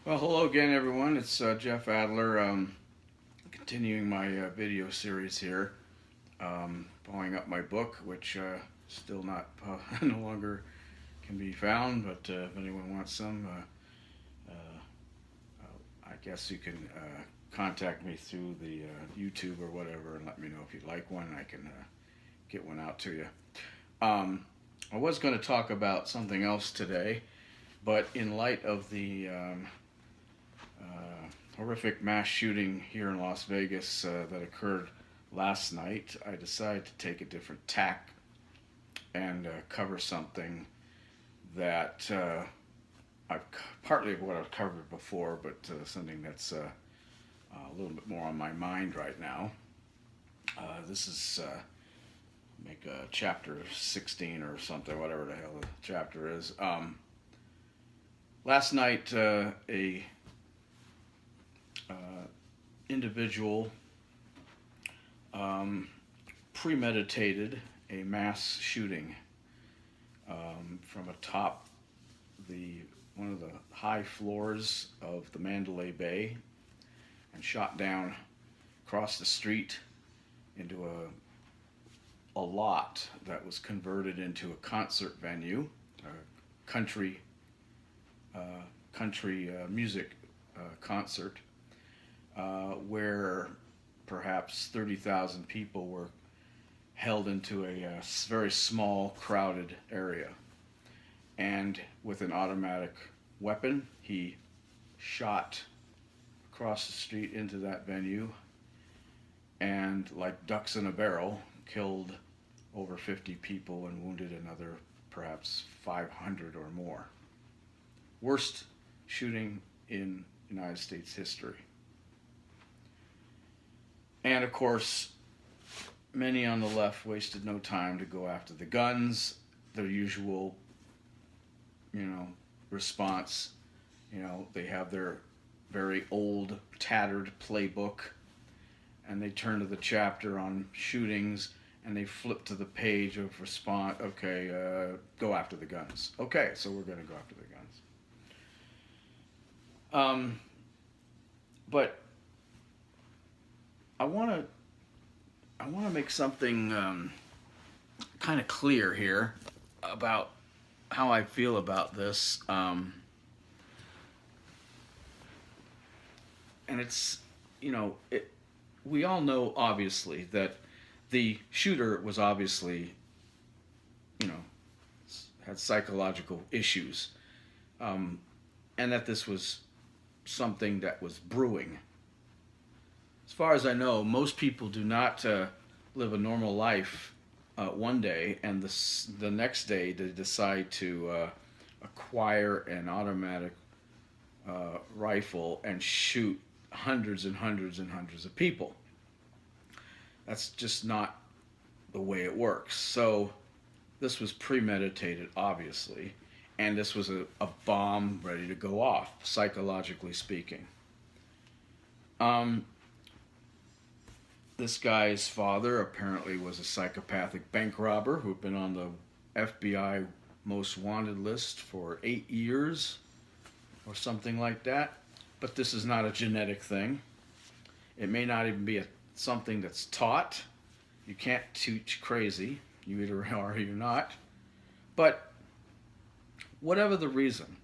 Well, hello again, everyone. It's Jeff Adler, continuing my video series here, following up my book, which still not no longer can be found. But if anyone wants some, I guess you can contact me through the YouTube or whatever, and let me know if you'd like one. I can get one out to you. I was going to talk about something else today, but in light of the horrific mass shooting here in Las Vegas that occurred last night, I decided to take a different tack and cover something that partly of what I've covered before, but something that's a little bit more on my mind right now. This is make chapter 16 or something, whatever the hell the chapter is. Last night, a individual premeditated a mass shooting from atop one of the high floors of the Mandalay Bay, and shot down across the street into a lot that was converted into a concert venue, a country music concert, where perhaps 30,000 people were held into a very small, crowded area. And with an automatic weapon, he shot across the street into that venue, and like ducks in a barrel, killed over 50 people and wounded another perhaps 500 or more. Worst shooting in United States history. And of course, many on the left wasted no time to go after the guns, their usual, response. They have their very old, tattered playbook, and they turn to the chapter on shootings, and they flip to the page of response. Okay, go after the guns. Okay, so we're going to go after the guns. But I want to make something kind of clear here about how I feel about this. And it's, we all know, obviously, that the shooter was obviously, had psychological issues, and that this was something that was brewing. As far as I know, most people do not live a normal life one day, and the next day they decide to acquire an automatic rifle and shoot hundreds and hundreds and hundreds of people. That's just not the way it works. So this was premeditated, obviously, and this was a bomb ready to go off, psychologically speaking. This guy's father apparently was a psychopathic bank robber who had been on the FBI most wanted list for 8 years or something like that. But this is not a genetic thing. It may not even be something that's taught. You can't teach crazy. You either are or you're not. But whatever the reason,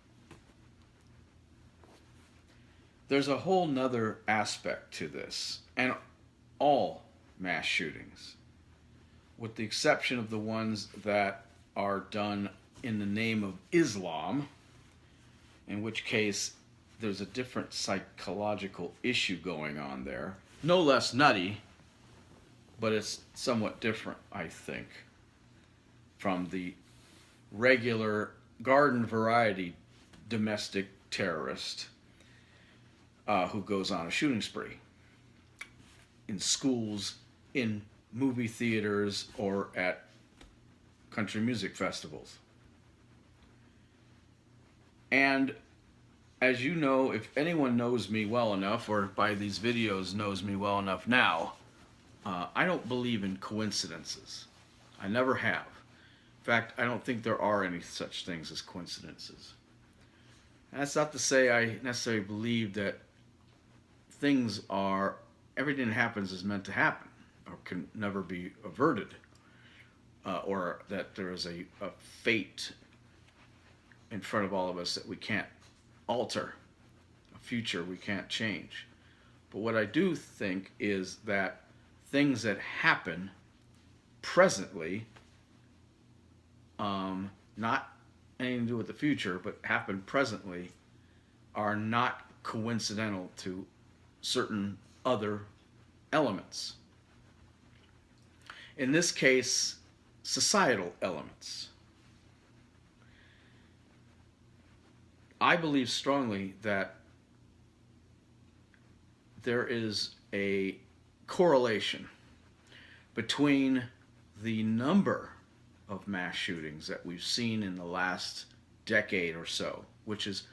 there's a whole nother aspect to this. And all mass shootings, with the exception of the ones that are done in the name of Islam, in which case there's a different psychological issue going on there. No less nutty, but it's somewhat different, I think, from the regular garden variety domestic terrorist who goes on a shooting spree in schools, in movie theaters, or at country music festivals. And as you know, if anyone knows me well enough, or by these videos knows me well enough now, I don't believe in coincidences. I never have. In fact, I don't think there are any such things as coincidences. And that's not to say I necessarily believe that everything that happens is meant to happen or can never be averted, or that there is a fate in front of all of us that we can't alter, a future we can't change. But what I do think is that things that happen presently, not anything to do with the future, but happen presently, are not coincidental to certain other elements. In this case, societal elements. I believe strongly that there is a correlation between the number of mass shootings that we've seen in the last decade or so, which is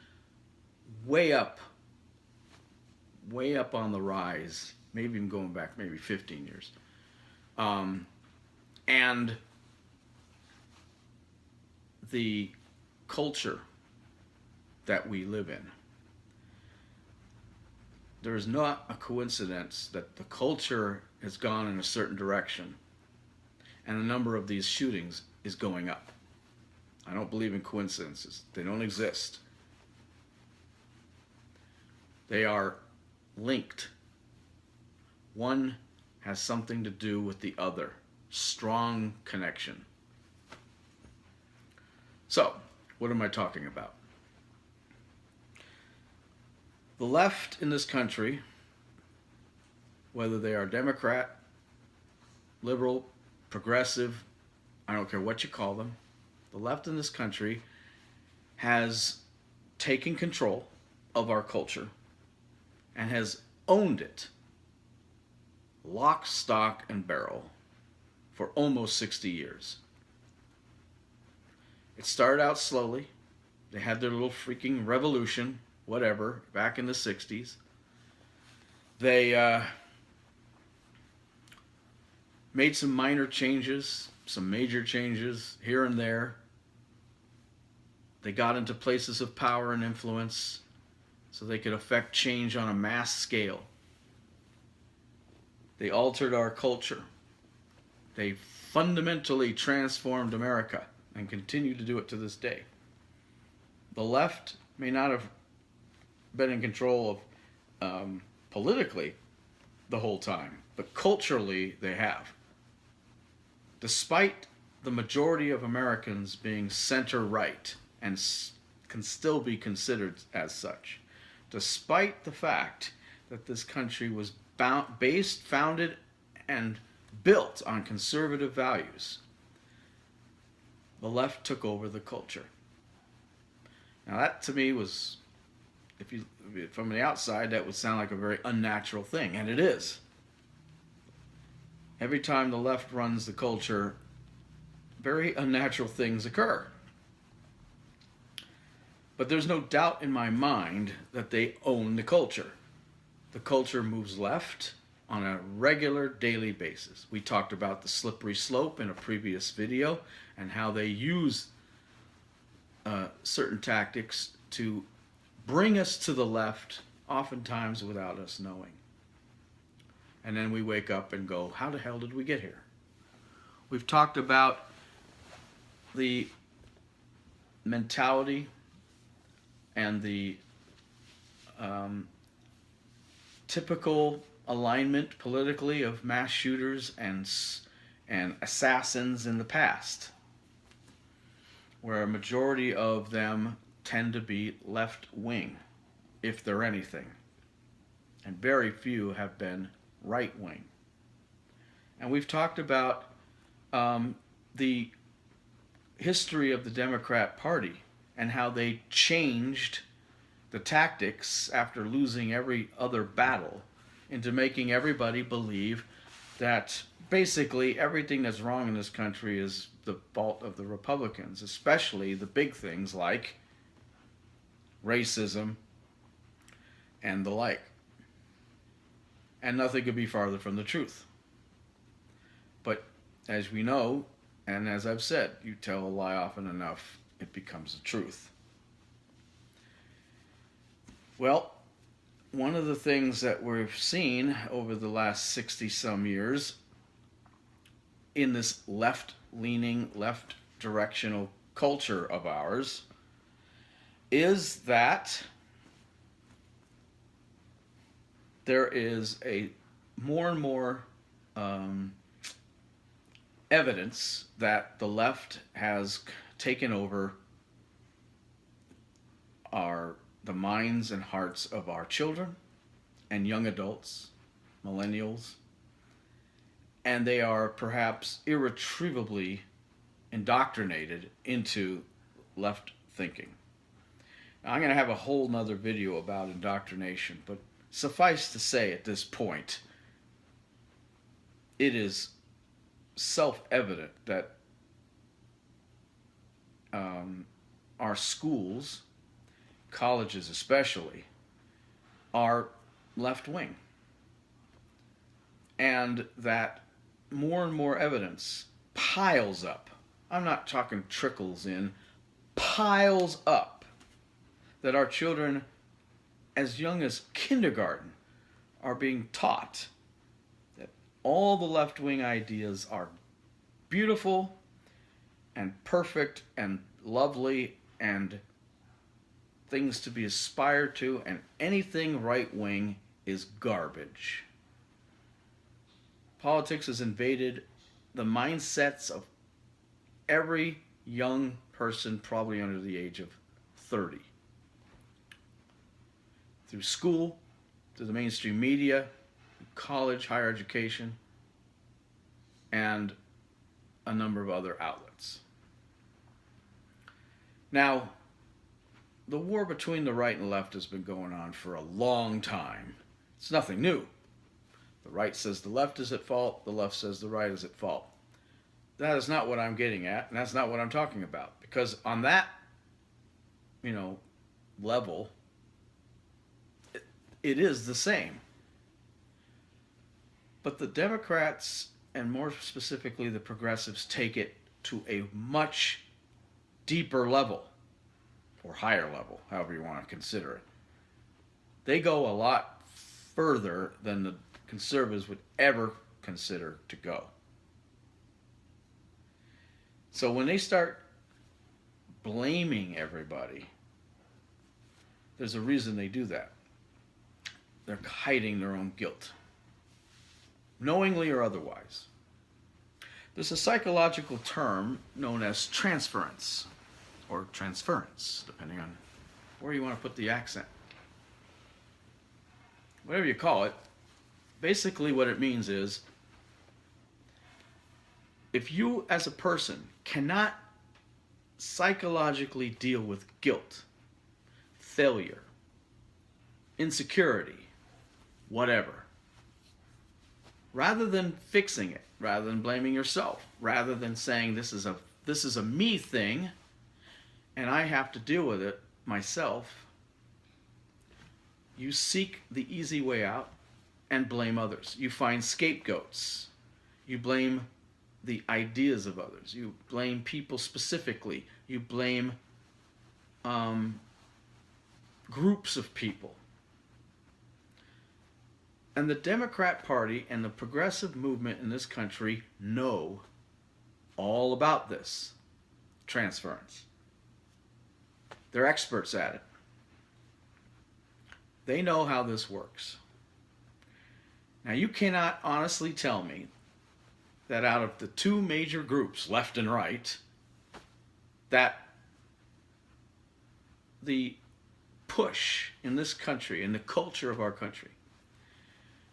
way up on the rise, maybe even going back maybe 15 years, and the culture that we live in. There is not a coincidence that the culture has gone in a certain direction and the number of these shootings is going up. I don't believe in coincidences. They don't exist. They are linked. One has something to do with the other. Strong connection. So, what am I talking about? The left in this country, whether they are Democrat, liberal, progressive, I don't care what you call them, the left in this country has taken control of our culture and has owned it lock, stock, and barrel for almost 60 years. It started out slowly. They had their little freaking revolution, whatever, back in the 60s. They made some minor changes, some major changes here and there. They got into places of power and influence so they could affect change on a mass scale. They altered our culture. They fundamentally transformed America and continue to do it to this day. The left may not have been in control of politically the whole time, but culturally they have. Despite the majority of Americans being center-right and can still be considered as such, despite the fact that this country was founded, and built on conservative values, the left took over the culture. Now that to me was, from the outside, that would sound like a very unnatural thing, and it is. Every time the left runs the culture, very unnatural things occur. But there's no doubt in my mind that they own the culture. The culture moves left on a regular daily basis. We talked about the slippery slope in a previous video and how they use certain tactics to bring us to the left, oftentimes without us knowing. And then we wake up and go, how the hell did we get here? We've talked about the mentality and the typical alignment politically of mass shooters and assassins in the past, where a majority of them tend to be left-wing, if they're anything, and very few have been right-wing. And we've talked about the history of the Democrat Party and how they changed the tactics after losing every other battle into making everybody believe that basically everything that's wrong in this country is the fault of the Republicans, especially the big things like racism and the like. And nothing could be farther from the truth. But as we know, and as I've said, you tell a lie often enough, it becomes the truth. Well, one of the things that we've seen over the last 60 some years in this left leaning, left directional culture of ours is that there is a more and more evidence that the left has taken over the minds and hearts of our children and young adults, millennials, and they are perhaps irretrievably indoctrinated into left thinking. Now, I'm going to have a whole nother video about indoctrination, but suffice to say at this point, it is self-evident that our schools, colleges especially, are left-wing. And that more and more evidence piles up. I'm not talking trickles in, piles up, that our children as young as kindergarten are being taught that all the left-wing ideas are beautiful and perfect and lovely and things to be aspired to, and anything right-wing is garbage. Politics has invaded the mindsets of every young person probably under the age of 30. Through school, through the mainstream media, college, higher education, and a number of other outlets. Now, the war between the right and left has been going on for a long time. It's nothing new. The right says the left is at fault, the left says the right is at fault. That is not what I'm getting at, and that's not what I'm talking about. Because on that, level, it is the same. But the Democrats, and more specifically the progressives, take it to a much deeper level, or higher level, however you want to consider it. They go a lot further than the conservatives would ever consider to go. So when they start blaming everybody, there's a reason they do that. They're hiding their own guilt, knowingly or otherwise. There's a psychological term known as transference, or transference, depending on where you want to put the accent. Whatever you call it, basically what it means is, if you as a person cannot psychologically deal with guilt, failure, insecurity, whatever, rather than fixing it, rather than blaming yourself, rather than saying this is a me thing and I have to deal with it myself, you seek the easy way out and blame others. You find scapegoats. You blame the ideas of others. You blame people specifically. You blame groups of people. And the Democrat Party and the progressive movement in this country know all about this transference. They're experts at it. They know how this works. Now, you cannot honestly tell me that out of the two major groups, left and right, that the push in this country, in the culture of our country,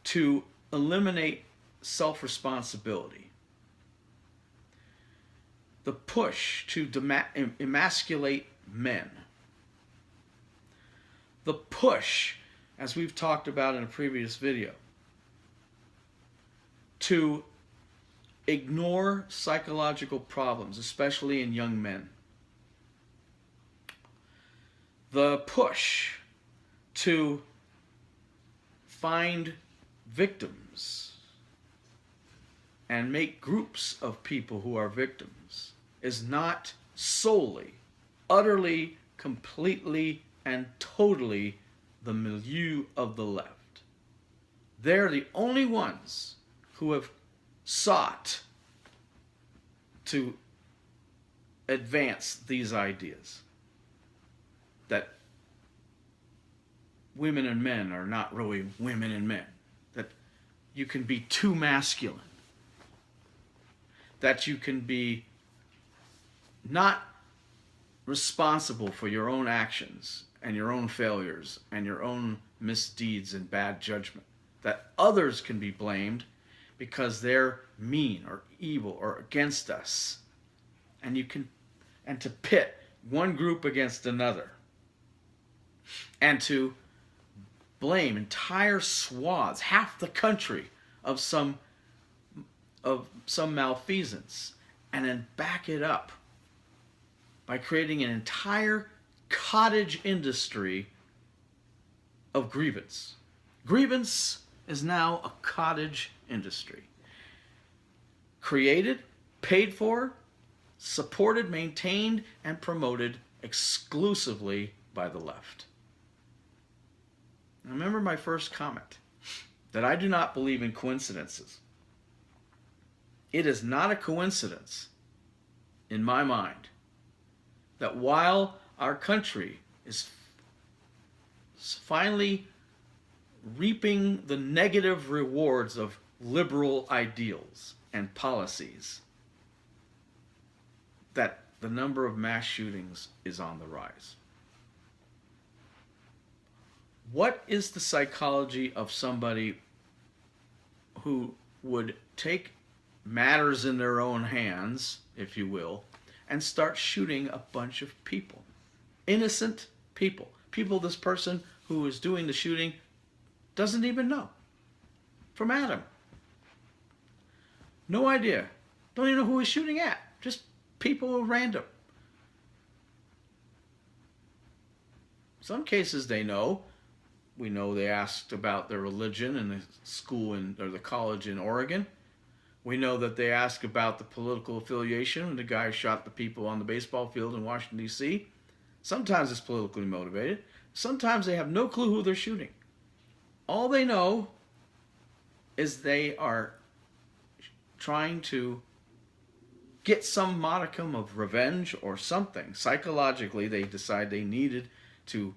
to eliminate self-responsibility, the push to emasculate men, the push, as we've talked about in a previous video, to ignore psychological problems, especially in young men, the push to find victims and make groups of people who are victims is not solely, utterly, completely, and totally the milieu of the left. They're the only ones who have sought to advance these ideas that women and men are not really women and men, that you can be too masculine, that you can be not responsible for your own actions and your own failures and your own misdeeds and bad judgment, that others can be blamed because they're mean or evil or against us, and to pit one group against another, and to blame entire swaths, half the country, of some malfeasance, and then back it up by creating an entire cottage industry of grievance. Grievance is now a cottage industry. Created, paid for, supported, maintained, and promoted exclusively by the left. Now, remember my first comment, that I do not believe in coincidences. It is not a coincidence, in my mind, that while our country is finally reaping the negative rewards of liberal ideals and policies, that the number of mass shootings is on the rise. What is the psychology of somebody who would take matters in their own hands, if you will, and start shooting a bunch of people? Innocent people. People this person who is doing the shooting doesn't even know. From Adam. No idea. Don't even know who he's shooting at. Just people random. Some cases they know. We know they asked about their religion in the school or the college in Oregon. We know that they asked about the political affiliation when the guy shot the people on the baseball field in Washington, D.C. Sometimes it's politically motivated. Sometimes they have no clue who they're shooting. All they know is they are trying to get some modicum of revenge or something. Psychologically, they decide they needed to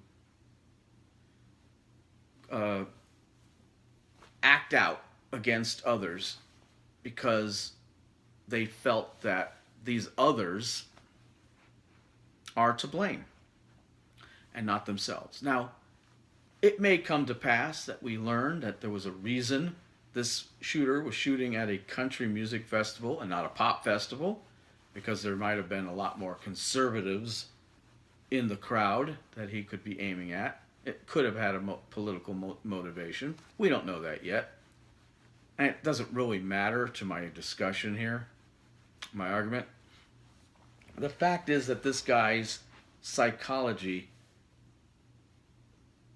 act out against others because they felt that these others are to blame and not themselves. Now, it may come to pass that we learn that there was a reason this shooter was shooting at a country music festival and not a pop festival, because there might have been a lot more conservatives in the crowd that he could be aiming at. It could have had a political motivation. We don't know that yet. And it doesn't really matter to my discussion here, my argument. The fact is that this guy's psychology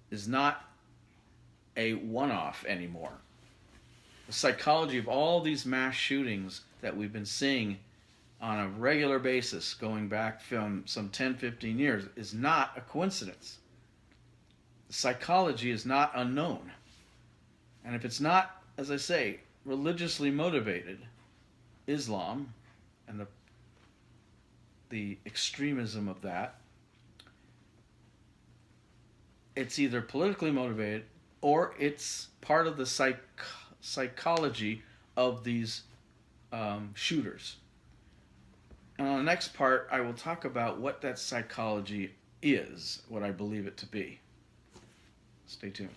is not a one-off anymore. The psychology of all these mass shootings that we've been seeing on a regular basis going back from some 10, 15 years is not a coincidence. The psychology is not unknown. And if it's not, as I say, religiously motivated, Islam and the extremism of that, it's either politically motivated or it's part of the psychology of these shooters. And on the next part, I will talk about what that psychology is, what I believe it to be. Stay tuned.